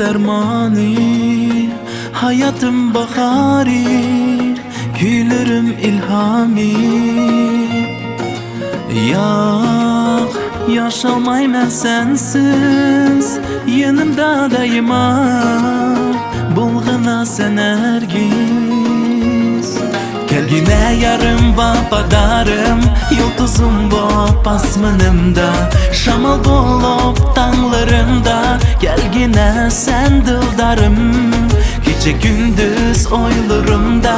dermani, hayatım bahari, gülürüm ilhami. Yok, yaşamayım sensiz, yanımda daima, bulguna sen ergiz. Gelgine yarım vapadarım, yıldızım bop asmanımda, şamal bulup tağlarımda. Gelgine sen dıldarım, gece gündüz oylarımda.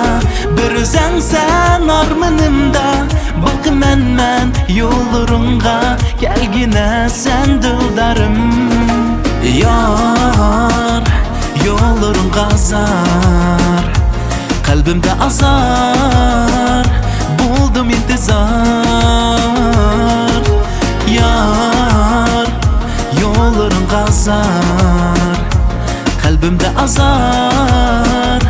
Bir özен sen armanımda, bak men yollarınga. Gelgine sen dıldarım, yar yollarınga zar. Kalbimde azar, buldum intizar. Yar, yolların gazar. Kalbimde azar,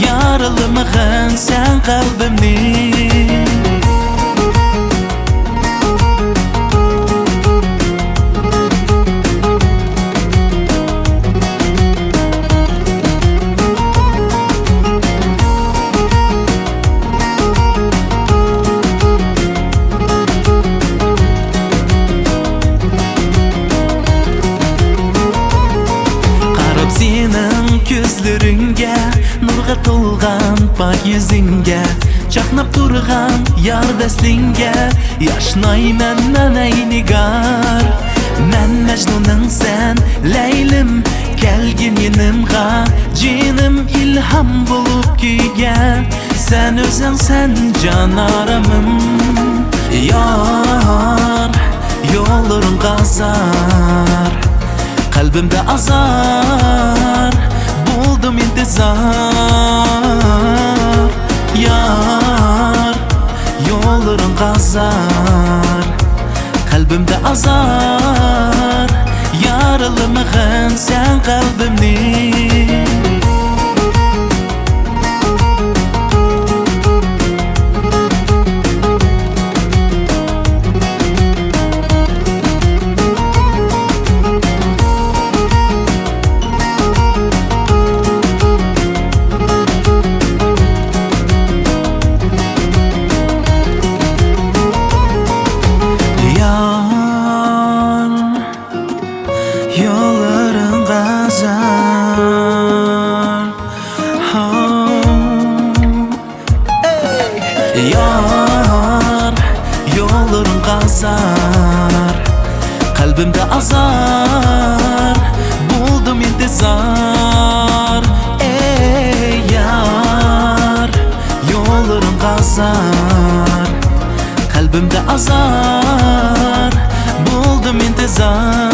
yaralımığın sen kalbimni. Senin gözleringe, nurga to'lgan pak yüzünge, chaqnab turgan yar dastinge, yashnayman men ey nigar. Men Majnun'un sen Leylim, kelgin yenimga, jinim ilham bulup kuygan. Sen özün sen janaramım, yar yolların gazar. Kalbimde azar, buldum intizar. Yar, yolların gazar. Kalbimde azar, yaralımığın sen kalbimni. Yolların gazar, oh. Hey. Yar, yolların gazar. Kalbimde azar, buldum intizar. Ey yar, yolların gazar. Kalbimde azar, buldum intizar.